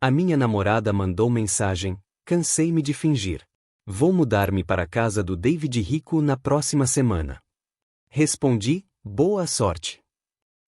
A minha namorada mandou mensagem: cansei-me de fingir. Vou mudar-me para a casa do David rico na próxima semana. Respondi: boa sorte.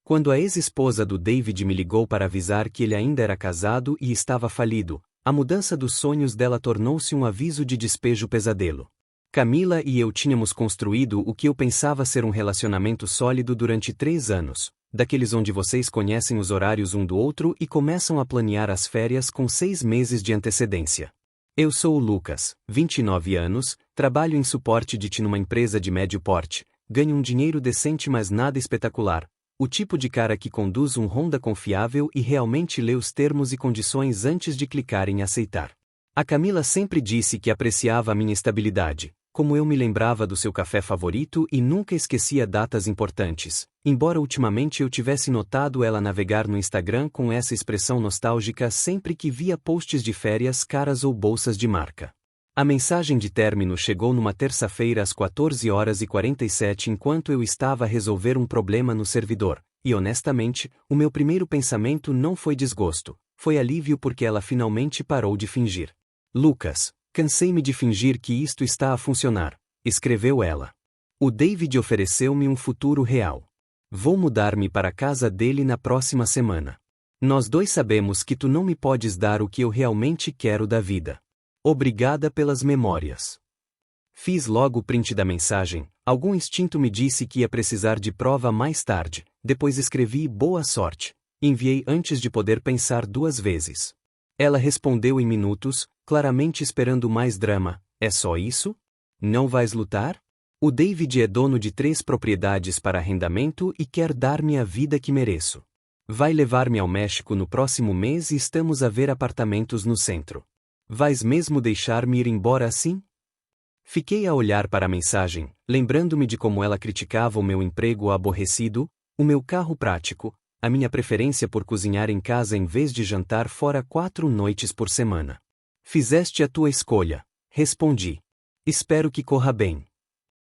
Quando a ex-esposa do David me ligou para avisar que ele ainda era casado e estava falido, a mudança dos sonhos dela tornou-se um aviso de despejo pesadelo. Camila e eu tínhamos construído o que eu pensava ser um relacionamento sólido durante 3 anos, daqueles onde vocês conhecem os horários um do outro e começam a planear as férias com 6 meses de antecedência. Eu sou o Lucas, 29 anos, trabalho em suporte de TI numa empresa de médio porte, ganho um dinheiro decente mas nada espetacular, o tipo de cara que conduz um Honda confiável e realmente lê os termos e condições antes de clicar em aceitar. A Camila sempre disse que apreciava a minha estabilidade, como eu me lembrava do seu café favorito e nunca esquecia datas importantes, embora ultimamente eu tivesse notado ela navegar no Instagram com essa expressão nostálgica sempre que via posts de férias caras ou bolsas de marca. A mensagem de término chegou numa terça-feira às 14h47 enquanto eu estava a resolver um problema no servidor, e honestamente, o meu primeiro pensamento não foi desgosto, foi alívio porque ela finalmente parou de fingir. Lucas, cansei-me de fingir que isto está a funcionar, escreveu ela. O David ofereceu-me um futuro real. Vou mudar-me para a casa dele na próxima semana. Nós dois sabemos que tu não me podes dar o que eu realmente quero da vida. Obrigada pelas memórias. Fiz logo o print da mensagem, algum instinto me disse que ia precisar de prova mais tarde, depois escrevi boa sorte. Enviei antes de poder pensar 2 vezes. Ela respondeu em minutos, claramente esperando mais drama: é só isso? Não vais lutar? O David é dono de 3 propriedades para arrendamento e quer dar-me a vida que mereço. Vai levar-me ao México no próximo mês e estamos a ver apartamentos no centro. Vais mesmo deixar-me ir embora assim? Fiquei a olhar para a mensagem, lembrando-me de como ela criticava o meu emprego aborrecido, o meu carro prático, a minha preferência por cozinhar em casa em vez de jantar fora 4 noites por semana. Fizeste a tua escolha, respondi. Espero que corra bem.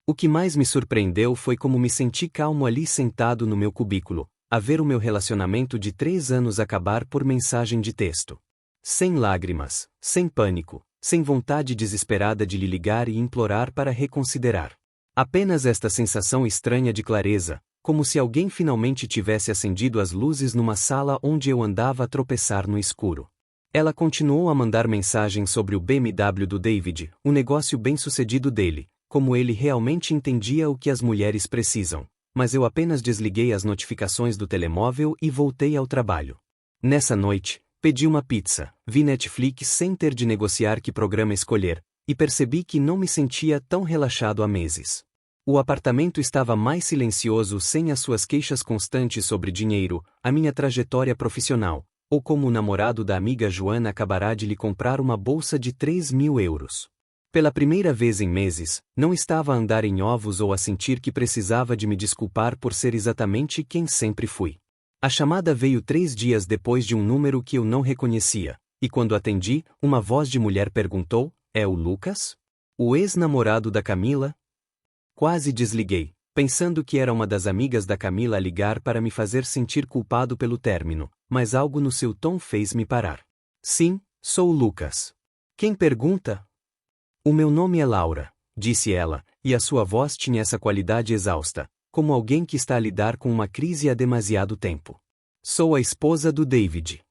O que mais me surpreendeu foi como me senti calmo ali sentado no meu cubículo, a ver o meu relacionamento de 3 anos acabar por mensagem de texto. Sem lágrimas, sem pânico, sem vontade desesperada de lhe ligar e implorar para reconsiderar. Apenas esta sensação estranha de clareza, como se alguém finalmente tivesse acendido as luzes numa sala onde eu andava a tropeçar no escuro. Ela continuou a mandar mensagens sobre o BMW do David, o negócio bem-sucedido dele, como ele realmente entendia o que as mulheres precisam, mas eu apenas desliguei as notificações do telemóvel e voltei ao trabalho. Nessa noite, pedi uma pizza, vi Netflix sem ter de negociar que programa escolher, e percebi que não me sentia tão relaxado há meses. O apartamento estava mais silencioso sem as suas queixas constantes sobre dinheiro, a minha trajetória profissional, ou como o namorado da amiga Joana acabará de lhe comprar uma bolsa de 3.000 euros. Pela primeira vez em meses, não estava a andar em ovos ou a sentir que precisava de me desculpar por ser exatamente quem sempre fui. A chamada veio 3 dias depois de um número que eu não reconhecia, e quando atendi, uma voz de mulher perguntou: é o Lucas? O ex-namorado da Camila? Quase desliguei, pensando que era uma das amigas da Camila a ligar para me fazer sentir culpado pelo término, mas algo no seu tom fez-me parar. Sim, sou o Lucas. Quem pergunta? O meu nome é Laura, disse ela, e a sua voz tinha essa qualidade exausta, como alguém que está a lidar com uma crise há demasiado tempo. Sou a esposa do David.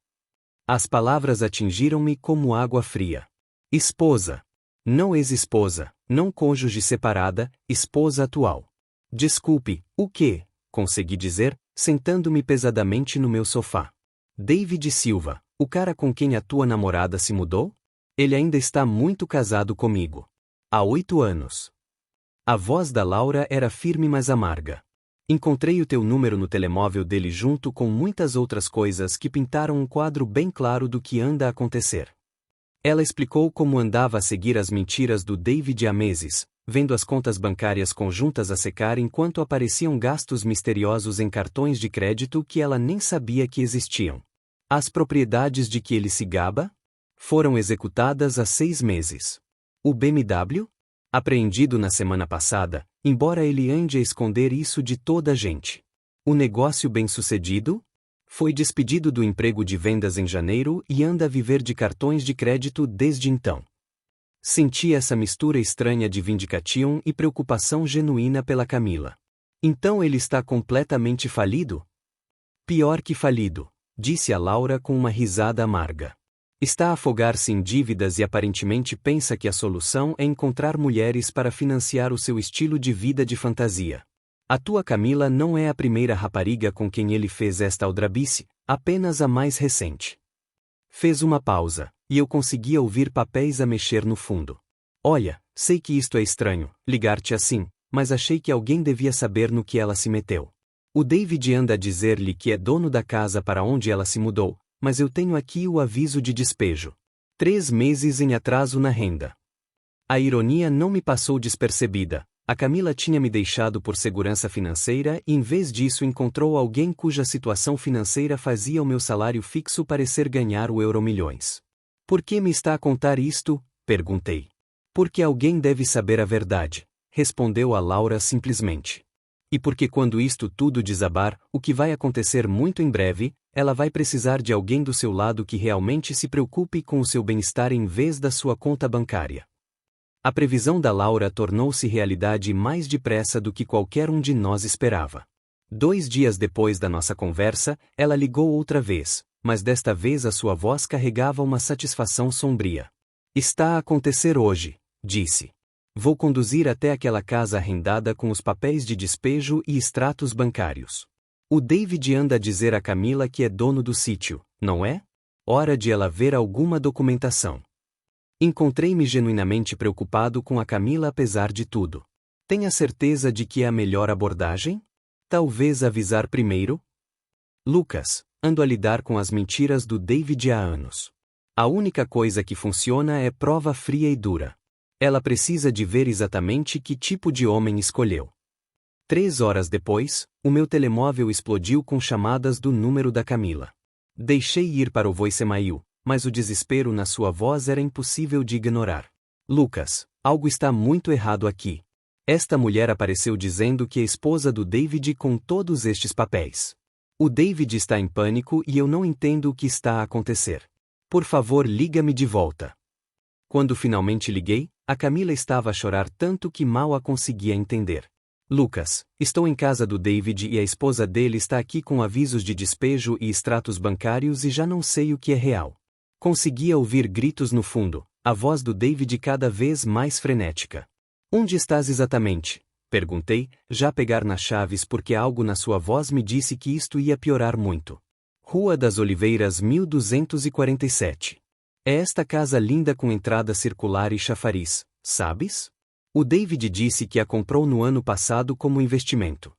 As palavras atingiram-me como água fria. Esposa. Não ex-esposa, não cônjuge separada, esposa atual. Desculpe, o quê? Consegui dizer, sentando-me pesadamente no meu sofá. David Silva, o cara com quem a tua namorada se mudou? Ele ainda está muito casado comigo. Há 8 anos. A voz da Laura era firme mas amarga. Encontrei o teu número no telemóvel dele junto com muitas outras coisas que pintaram um quadro bem claro do que anda a acontecer. Ela explicou como andava a seguir as mentiras do David há meses, vendo as contas bancárias conjuntas a secar enquanto apareciam gastos misteriosos em cartões de crédito que ela nem sabia que existiam. As propriedades de que ele se gaba? Foram executadas há 6 meses. O BMW? Apreendido na semana passada, embora ele ande a esconder isso de toda a gente. O negócio bem-sucedido? Foi despedido do emprego de vendas em janeiro e anda a viver de cartões de crédito desde então. Senti essa mistura estranha de vindicação e preocupação genuína pela Camila. Então ele está completamente falido? Pior que falido, disse a Laura com uma risada amarga. Está a afogar-se em dívidas e aparentemente pensa que a solução é encontrar mulheres para financiar o seu estilo de vida de fantasia. A tua Camila não é a primeira rapariga com quem ele fez esta aldrabice, apenas a mais recente. Fez uma pausa, e eu conseguia ouvir papéis a mexer no fundo. Olha, sei que isto é estranho, ligar-te assim, mas achei que alguém devia saber no que ela se meteu. O David anda a dizer-lhe que é dono da casa para onde ela se mudou, mas eu tenho aqui o aviso de despejo. 3 meses em atraso na renda. A ironia não me passou despercebida. A Camila tinha me deixado por segurança financeira e em vez disso encontrou alguém cuja situação financeira fazia o meu salário fixo parecer ganhar o Euromilhões. Por que me está a contar isto? Perguntei. Porque alguém deve saber a verdade, respondeu a Laura simplesmente. E porque quando isto tudo desabar, o que vai acontecer muito em breve, ela vai precisar de alguém do seu lado que realmente se preocupe com o seu bem-estar em vez da sua conta bancária. A previsão da Laura tornou-se realidade mais depressa do que qualquer um de nós esperava. 2 dias depois da nossa conversa, ela ligou outra vez, mas desta vez a sua voz carregava uma satisfação sombria. Está a acontecer hoje, disse. Vou conduzir até aquela casa arrendada com os papéis de despejo e extratos bancários. O David anda a dizer a Camila que é dono do sítio, não é? Hora de ela ver alguma documentação. Encontrei-me genuinamente preocupado com a Camila apesar de tudo. Tem a certeza de que é a melhor abordagem? Talvez avisar primeiro? Lucas, ando a lidar com as mentiras do David há anos. A única coisa que funciona é prova fria e dura. Ela precisa de ver exatamente que tipo de homem escolheu. 3 horas depois, o meu telemóvel explodiu com chamadas do número da Camila. Deixei ir para o voicemail, mas o desespero na sua voz era impossível de ignorar. Lucas, algo está muito errado aqui. Esta mulher apareceu dizendo que é esposa do David com todos estes papéis. O David está em pânico e eu não entendo o que está a acontecer. Por favor, liga-me de volta. Quando finalmente liguei, a Camila estava a chorar tanto que mal a conseguia entender. Lucas, estou em casa do David e a esposa dele está aqui com avisos de despejo e extratos bancários e já não sei o que é real. Conseguia ouvir gritos no fundo, a voz do David cada vez mais frenética. Onde estás exatamente? Perguntei, já a pegar nas chaves porque algo na sua voz me disse que isto ia piorar muito. Rua das Oliveiras 1247. É esta casa linda com entrada circular e chafariz, sabes? O David disse que a comprou no ano passado como investimento.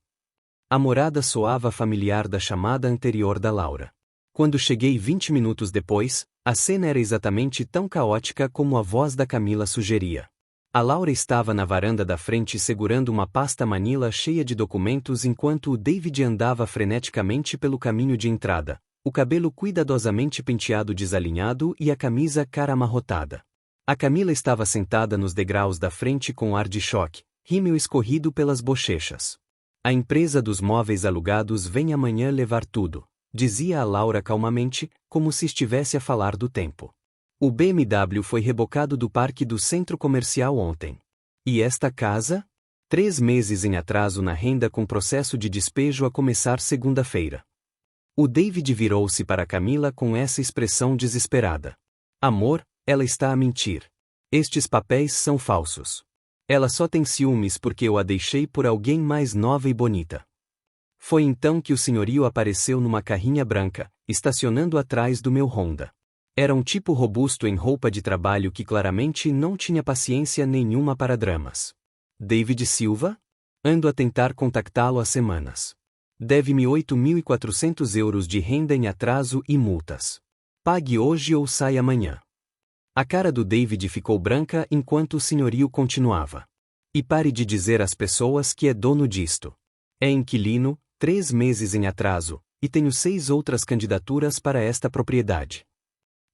A morada soava familiar da chamada anterior da Laura. Quando cheguei 20 minutos depois, a cena era exatamente tão caótica como a voz da Camila sugeria. A Laura estava na varanda da frente segurando uma pasta manila cheia de documentos enquanto o David andava freneticamente pelo caminho de entrada, o cabelo cuidadosamente penteado desalinhado e a camisa cara amarrotada. A Camila estava sentada nos degraus da frente com ar de choque, rímel escorrido pelas bochechas. A empresa dos móveis alugados vem amanhã levar tudo, dizia a Laura calmamente, como se estivesse a falar do tempo. O BMW foi rebocado do parque do centro comercial ontem. E esta casa? 3 meses em atraso na renda com processo de despejo a começar segunda-feira. O David virou-se para Camila com essa expressão desesperada. Amor, ela está a mentir. Estes papéis são falsos. Ela só tem ciúmes porque eu a deixei por alguém mais nova e bonita. Foi então que o senhorio apareceu numa carrinha branca, estacionando atrás do meu Honda. Era um tipo robusto em roupa de trabalho que claramente não tinha paciência nenhuma para dramas. David Silva? Ando a tentar contactá-lo há semanas. Deve-me 8.400 euros de renda em atraso e multas. Pague hoje ou sai amanhã. A cara do David ficou branca enquanto o senhorio continuava. E pare de dizer às pessoas que é dono disto. É inquilino, 3 meses em atraso, e tenho 6 outras candidaturas para esta propriedade.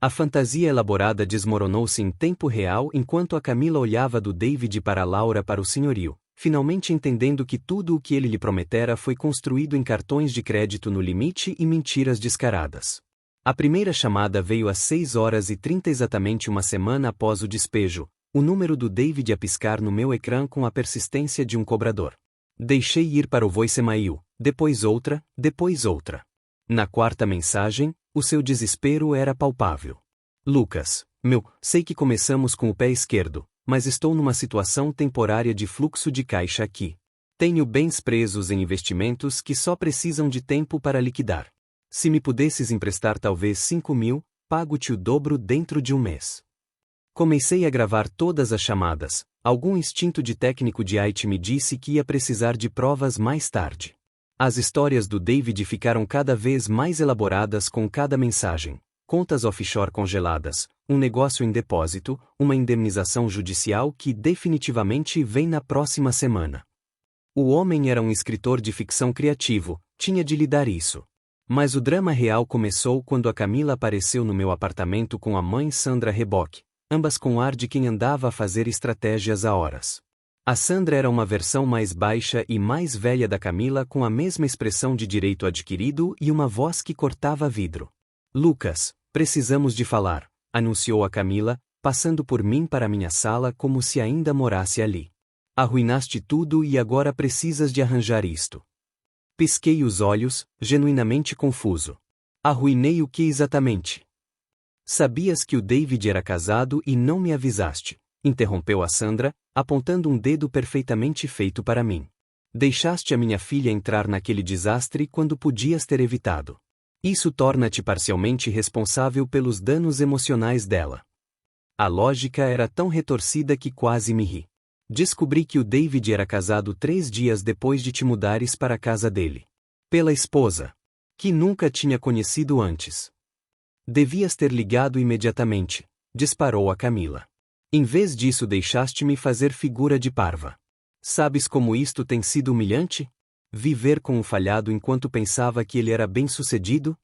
A fantasia elaborada desmoronou-se em tempo real enquanto a Camila olhava do David para Laura para o senhorio, finalmente entendendo que tudo o que ele lhe prometera foi construído em cartões de crédito no limite e mentiras descaradas. A primeira chamada veio às 6h30 exatamente uma semana após o despejo, o número do David a piscar no meu ecrã com a persistência de um cobrador. Deixei ir para o voicemail, depois outra, depois outra. Na quarta mensagem, o seu desespero era palpável. Lucas, sei que começamos com o pé esquerdo, mas estou numa situação temporária de fluxo de caixa aqui. Tenho bens presos em investimentos que só precisam de tempo para liquidar. Se me pudesses emprestar talvez 5.000, pago-te o dobro dentro de um mês. Comecei a gravar todas as chamadas. Algum instinto de técnico de IT me disse que ia precisar de provas mais tarde. As histórias do David ficaram cada vez mais elaboradas com cada mensagem. Contas offshore congeladas, um negócio em depósito, uma indemnização judicial que definitivamente vem na próxima semana. O homem era um escritor de ficção criativo, tinha de lhe dar isso. Mas o drama real começou quando a Camila apareceu no meu apartamento com a mãe Sandra Rebock, ambas com ar de quem andava a fazer estratégias há horas. A Sandra era uma versão mais baixa e mais velha da Camila com a mesma expressão de direito adquirido e uma voz que cortava vidro. Lucas, precisamos de falar, anunciou a Camila, passando por mim para minha sala como se ainda morasse ali. Arruinaste tudo e agora precisas de arranjar isto. Pisquei os olhos, genuinamente confuso. Arruinei o que exatamente? Sabias que o David era casado e não me avisaste, interrompeu a Sandra, apontando um dedo perfeitamente feito para mim. Deixaste a minha filha entrar naquele desastre quando podias ter evitado. Isso torna-te parcialmente responsável pelos danos emocionais dela. A lógica era tão retorcida que quase me ri. Descobri que o David era casado 3 dias depois de te mudares para a casa dele. Pela esposa. Que nunca tinha conhecido antes. Devias ter ligado imediatamente, disparou a Camila. Em vez disso deixaste-me fazer figura de parva. Sabes como isto tem sido humilhante? Viver com um falhado enquanto pensava que ele era bem-sucedido?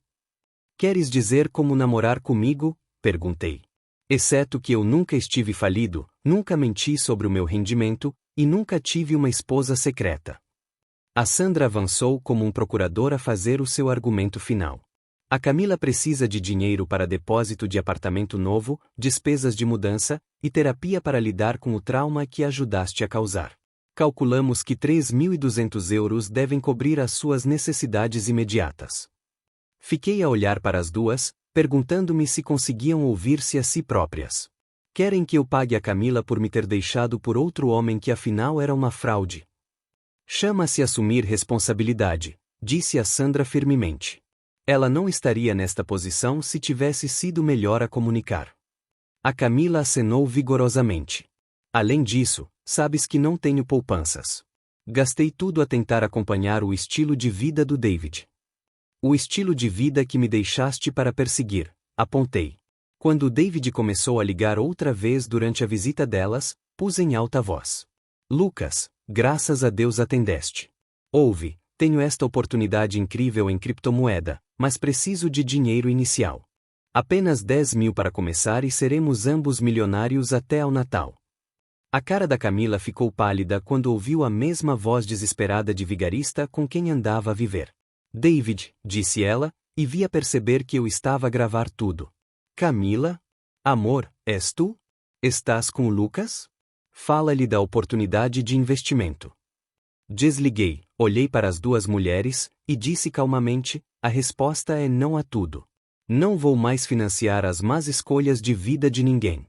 Queres dizer como namorar comigo? Perguntei. Exceto que eu nunca estive falido, nunca menti sobre o meu rendimento, e nunca tive uma esposa secreta. A Sandra avançou como um procurador a fazer o seu argumento final. A Camila precisa de dinheiro para depósito de apartamento novo, despesas de mudança, e terapia para lidar com o trauma que ajudaste a causar. Calculamos que 3.200 euros devem cobrir as suas necessidades imediatas. Fiquei a olhar para as duas, perguntando-me se conseguiam ouvir-se a si próprias. Querem que eu pague a Camila por me ter deixado por outro homem que afinal era uma fraude? Chama-se assumir responsabilidade, disse a Sandra firmemente. Ela não estaria nesta posição se tivesse sido melhor a comunicar. A Camila acenou vigorosamente. Além disso, sabes que não tenho poupanças. Gastei tudo a tentar acompanhar o estilo de vida do David. O estilo de vida que me deixaste para perseguir, apontei. Quando o David começou a ligar outra vez durante a visita delas, pus em alta voz. Lucas, graças a Deus atendeste. Ouve, tenho esta oportunidade incrível em criptomoeda, mas preciso de dinheiro inicial. Apenas 10.000 para começar e seremos ambos milionários até ao Natal. A cara da Camila ficou pálida quando ouviu a mesma voz desesperada de vigarista com quem andava a viver. David, disse ela, e vi a perceber que eu estava a gravar tudo. Camila? Amor, és tu? Estás com o Lucas? Fala-lhe da oportunidade de investimento. Desliguei, olhei para as duas mulheres, e disse calmamente, a resposta é não a tudo. Não vou mais financiar as más escolhas de vida de ninguém.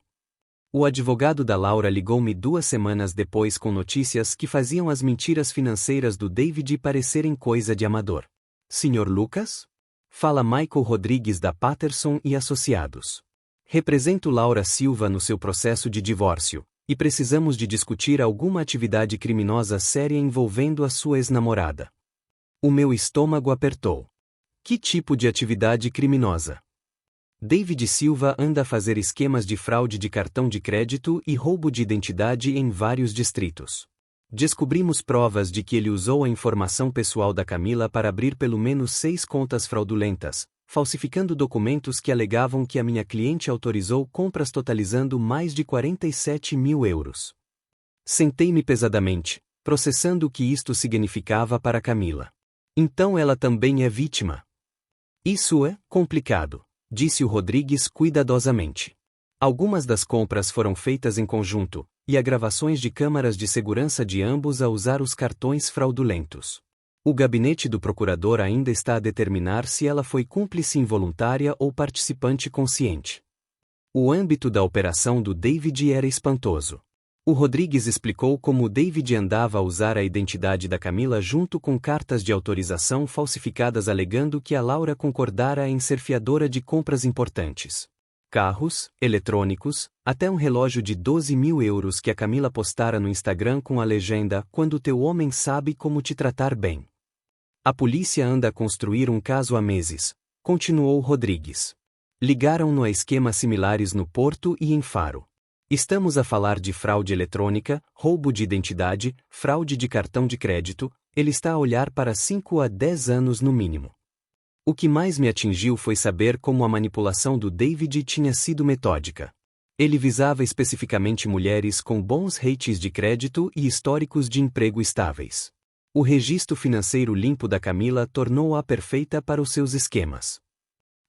O advogado da Laura ligou-me 2 semanas depois com notícias que faziam as mentiras financeiras do David parecerem coisa de amador. Sr. Lucas? Fala Michael Rodrigues da Patterson e Associados. Represento Laura Silva no seu processo de divórcio, e precisamos de discutir alguma atividade criminosa séria envolvendo a sua ex-namorada. O meu estômago apertou. Que tipo de atividade criminosa? David Silva anda a fazer esquemas de fraude de cartão de crédito e roubo de identidade em vários distritos. Descobrimos provas de que ele usou a informação pessoal da Camila para abrir pelo menos 6 contas fraudulentas, falsificando documentos que alegavam que a minha cliente autorizou compras totalizando mais de 47.000 euros. Sentei-me pesadamente, processando o que isto significava para Camila. Então ela também é vítima. Isso é complicado, disse o Rodrigues cuidadosamente. Algumas das compras foram feitas em conjunto, e há gravações de câmaras de segurança de ambos a usar os cartões fraudulentos. O gabinete do procurador ainda está a determinar se ela foi cúmplice involuntária ou participante consciente. O âmbito da operação do David era espantoso. O Rodrigues explicou como o David andava a usar a identidade da Camila junto com cartas de autorização falsificadas alegando que a Laura concordara em ser fiadora de compras importantes. Carros, eletrônicos, até um relógio de 12 mil euros que a Camila postara no Instagram com a legenda "Quando teu homem sabe como te tratar bem". A polícia anda a construir um caso há meses, continuou Rodrigues. Ligaram-no a esquemas similares no Porto e em Faro. Estamos a falar de fraude eletrônica, roubo de identidade, fraude de cartão de crédito, ele está a olhar para 5 a 10 anos no mínimo. O que mais me atingiu foi saber como a manipulação do David tinha sido metódica. Ele visava especificamente mulheres com bons rates de crédito e históricos de emprego estáveis. O registro financeiro limpo da Camila tornou-a perfeita para os seus esquemas.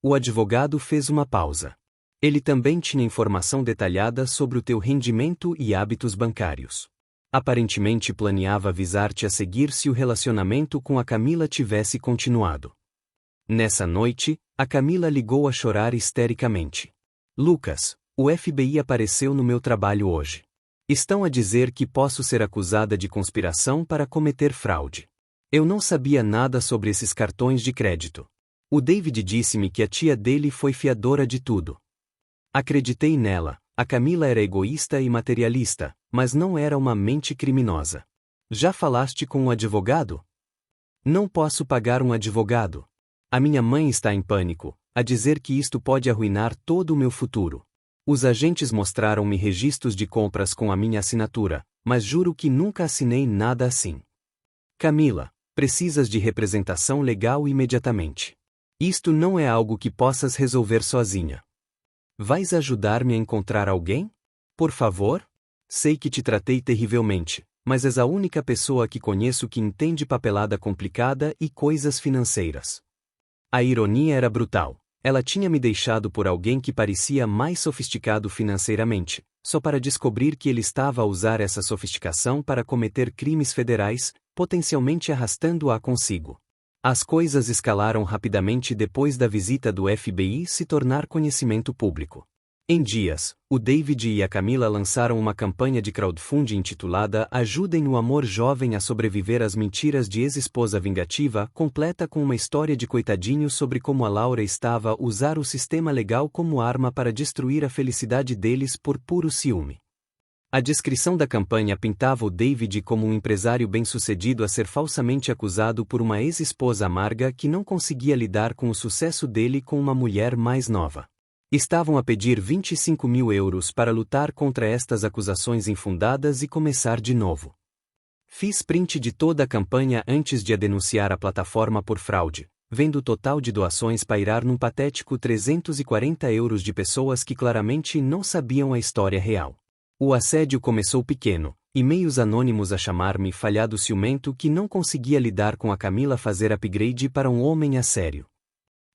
O advogado fez uma pausa. Ele também tinha informação detalhada sobre o teu rendimento e hábitos bancários. Aparentemente planeava avisar-te a seguir se o relacionamento com a Camila tivesse continuado. Nessa noite, a Camila ligou a chorar histericamente. Lucas, o FBI apareceu no meu trabalho hoje. Estão a dizer que posso ser acusada de conspiração para cometer fraude. Eu não sabia nada sobre esses cartões de crédito. O David disse-me que a tia dele foi fiadora de tudo. Acreditei nela. A Camila era egoísta e materialista, mas não era uma mente criminosa. Já falaste com um advogado? Não posso pagar um advogado. A minha mãe está em pânico, a dizer que isto pode arruinar todo o meu futuro. Os agentes mostraram-me registros de compras com a minha assinatura, mas juro que nunca assinei nada assim. Camila, precisas de representação legal imediatamente. Isto não é algo que possas resolver sozinha. Vais ajudar-me a encontrar alguém? Por favor? Sei que te tratei terrivelmente, mas és a única pessoa que conheço que entende papelada complicada e coisas financeiras. A ironia era brutal. Ela tinha me deixado por alguém que parecia mais sofisticado financeiramente, só para descobrir que ele estava a usar essa sofisticação para cometer crimes federais, potencialmente arrastando-a consigo. As coisas escalaram rapidamente depois da visita do FBI se tornar conhecimento público. Em dias, o David e a Camila lançaram uma campanha de crowdfunding intitulada Ajudem o Amor Jovem a Sobreviver às Mentiras de Ex-Esposa Vingativa, completa com uma história de coitadinho sobre como a Laura estava a usar o sistema legal como arma para destruir a felicidade deles por puro ciúme. A descrição da campanha pintava o David como um empresário bem-sucedido a ser falsamente acusado por uma ex-esposa amarga que não conseguia lidar com o sucesso dele com uma mulher mais nova. Estavam a pedir 25 mil euros para lutar contra estas acusações infundadas e começar de novo. Fiz print de toda a campanha antes de a denunciar à plataforma por fraude, vendo o total de doações pairar num patético 340 euros de pessoas que claramente não sabiam a história real. O assédio começou pequeno, e-mails anônimos a chamar-me falhado ciumento que não conseguia lidar com a Camila fazer upgrade para um homem a sério.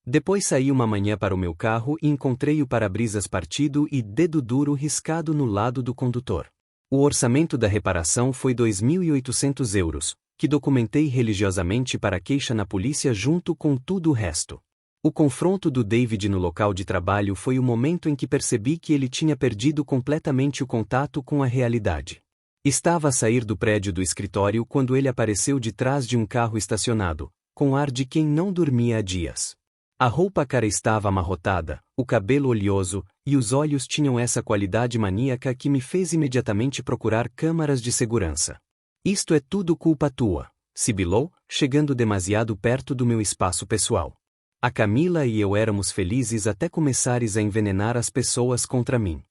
Depois saí uma manhã para o meu carro e encontrei o para-brisas partido e dedo duro riscado no lado do condutor. O orçamento da reparação foi 2.800 euros, que documentei religiosamente para queixa na polícia junto com tudo o resto. O confronto do David no local de trabalho foi o momento em que percebi que ele tinha perdido completamente o contato com a realidade. Estava a sair do prédio do escritório quando ele apareceu de trás de um carro estacionado, com ar de quem não dormia há dias. A roupa cara estava amarrotada, o cabelo oleoso, e os olhos tinham essa qualidade maníaca que me fez imediatamente procurar câmaras de segurança. Isto é tudo culpa tua, sibilou, chegando demasiado perto do meu espaço pessoal. A Camila e eu éramos felizes até começares a envenenar as pessoas contra mim.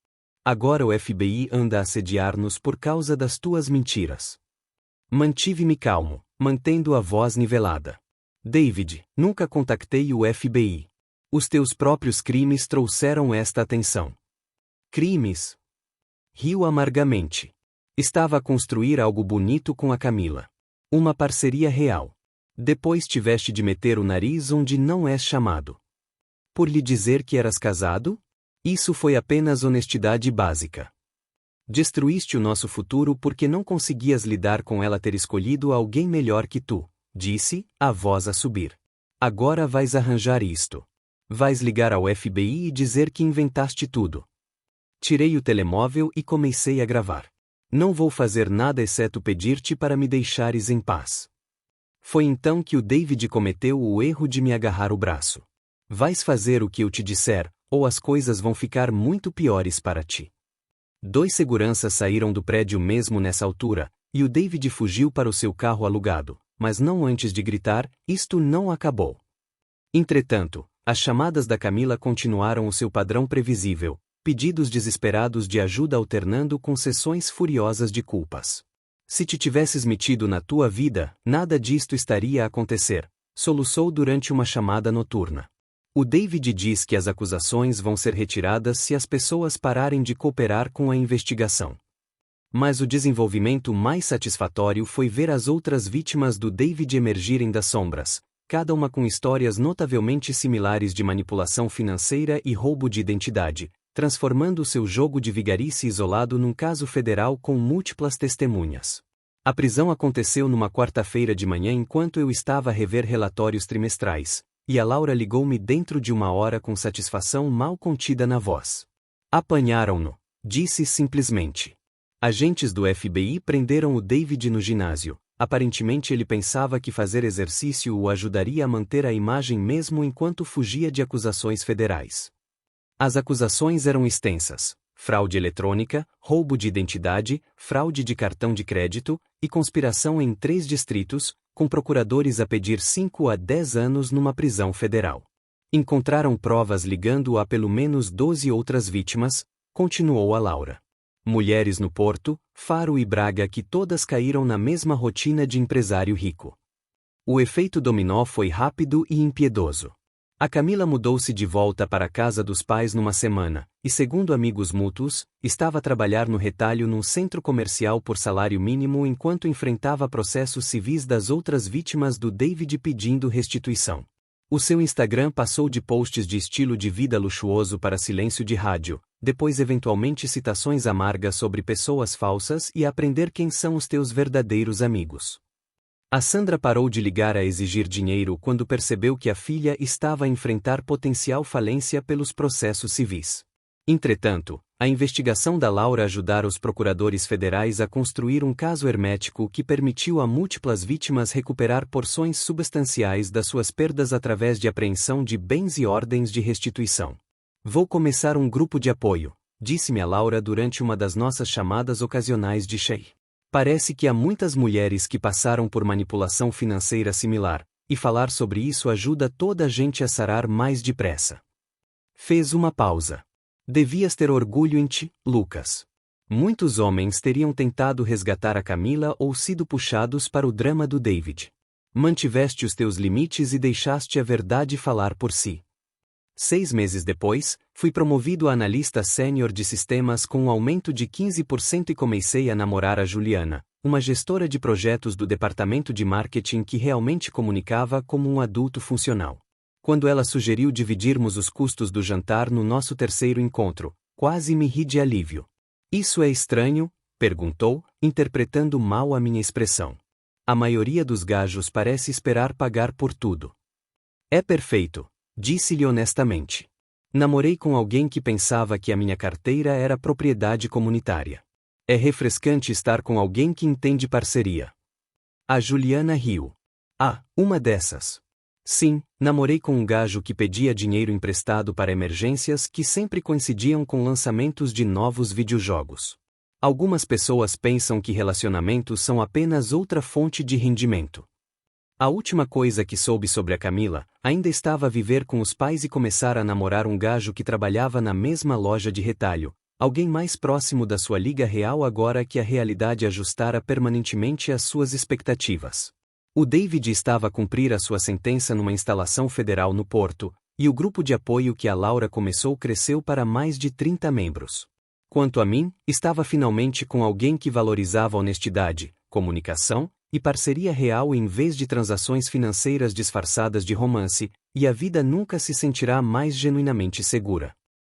Agora o FBI anda a assediar-nos por causa das tuas mentiras. Mantive-me calmo, mantendo a voz nivelada. David, nunca contactei o FBI. Os teus próprios crimes trouxeram esta atenção. Crimes? Riu amargamente. Estava a construir algo bonito com a Camila. Uma parceria real. Depois tiveste de meter o nariz onde não és chamado. Por lhe dizer que eras casado? Isso foi apenas honestidade básica. Destruíste o nosso futuro porque não conseguias lidar com ela ter escolhido alguém melhor que tu, disse, a voz a subir. Agora vais arranjar isto. Vais ligar ao FBI e dizer que inventaste tudo. Tirei o telemóvel e comecei a gravar. Não vou fazer nada exceto pedir-te para me deixares em paz. Foi então que o David cometeu o erro de me agarrar o braço. Vais fazer o que eu te disser, ou as coisas vão ficar muito piores para ti. 2 seguranças saíram do prédio mesmo nessa altura, e o David fugiu para o seu carro alugado, mas não antes de gritar, isto não acabou. Entretanto, as chamadas da Camila continuaram o seu padrão previsível, pedidos desesperados de ajuda alternando com sessões furiosas de culpas. Se te tivesses metido na tua vida, nada disto estaria a acontecer, soluçou durante uma chamada noturna. O David diz que as acusações vão ser retiradas se as pessoas pararem de cooperar com a investigação. Mas o desenvolvimento mais satisfatório foi ver as outras vítimas do David emergirem das sombras, cada uma com histórias notavelmente similares de manipulação financeira e roubo de identidade, transformando seu jogo de vigarice isolado num caso federal com múltiplas testemunhas. A prisão aconteceu numa quarta-feira de manhã enquanto eu estava a rever relatórios trimestrais, e a Laura ligou-me dentro de 1 hora com satisfação mal contida na voz. Apanharam-no, disse simplesmente. Agentes do FBI prenderam o David no ginásio. Aparentemente ele pensava que fazer exercício o ajudaria a manter a imagem mesmo enquanto fugia de acusações federais. As acusações eram extensas: fraude eletrônica, roubo de identidade, fraude de cartão de crédito e conspiração em 3 distritos, com procuradores a pedir 5 a 10 anos numa prisão federal. Encontraram provas ligando-o a pelo menos 12 outras vítimas, continuou a Laura. Mulheres no Porto, Faro e Braga que todas caíram na mesma rotina de empresário rico. O efeito dominó foi rápido e impiedoso. A Camila mudou-se de volta para a casa dos pais numa semana, e segundo amigos mútuos, estava a trabalhar no retalho num centro comercial por salário mínimo enquanto enfrentava processos civis das outras vítimas do David pedindo restituição. O seu Instagram passou de posts de estilo de vida luxuoso para silêncio de rádio, depois eventualmente citações amargas sobre pessoas falsas e aprender quem são os teus verdadeiros amigos. A Sandra parou de ligar a exigir dinheiro quando percebeu que a filha estava a enfrentar potencial falência pelos processos civis. Entretanto, a investigação da Laura ajudara os procuradores federais a construir um caso hermético que permitiu a múltiplas vítimas recuperar porções substanciais das suas perdas através de apreensão de bens e ordens de restituição. Vou começar um grupo de apoio, disse-me a Laura durante uma das nossas chamadas ocasionais de Shei. Parece que há muitas mulheres que passaram por manipulação financeira similar, e falar sobre isso ajuda toda a gente a sarar mais depressa. Fez uma pausa. Devias ter orgulho em ti, Lucas. Muitos homens teriam tentado resgatar a Camila ou sido puxados para o drama do David. Mantiveste os teus limites e deixaste a verdade falar por si. 6 meses depois, fui promovido a analista sênior de sistemas com um aumento de 15% e comecei a namorar a Juliana, uma gestora de projetos do departamento de marketing que realmente comunicava como um adulto funcional. Quando ela sugeriu dividirmos os custos do jantar no nosso terceiro encontro, quase me ri de alívio. Isso é estranho? Perguntou, interpretando mal a minha expressão. A maioria dos gajos parece esperar pagar por tudo. É perfeito. Disse-lhe honestamente. Namorei com alguém que pensava que a minha carteira era propriedade comunitária. É refrescante estar com alguém que entende parceria. A Juliana riu. Ah, uma dessas. Sim, namorei com um gajo que pedia dinheiro emprestado para emergências que sempre coincidiam com lançamentos de novos videojogos. Algumas pessoas pensam que relacionamentos são apenas outra fonte de rendimento. A última coisa que soube sobre a Camila, ainda estava a viver com os pais e começar a namorar um gajo que trabalhava na mesma loja de retalho, alguém mais próximo da sua liga real agora que a realidade ajustara permanentemente às suas expectativas. O David estava a cumprir a sua sentença numa instalação federal no Porto, e o grupo de apoio que a Laura começou cresceu para mais de 30 membros. Quanto a mim, estava finalmente com alguém que valorizava honestidade, comunicação e parceria real em vez de transações financeiras disfarçadas de romance, e a vida nunca se sentirá mais genuinamente segura.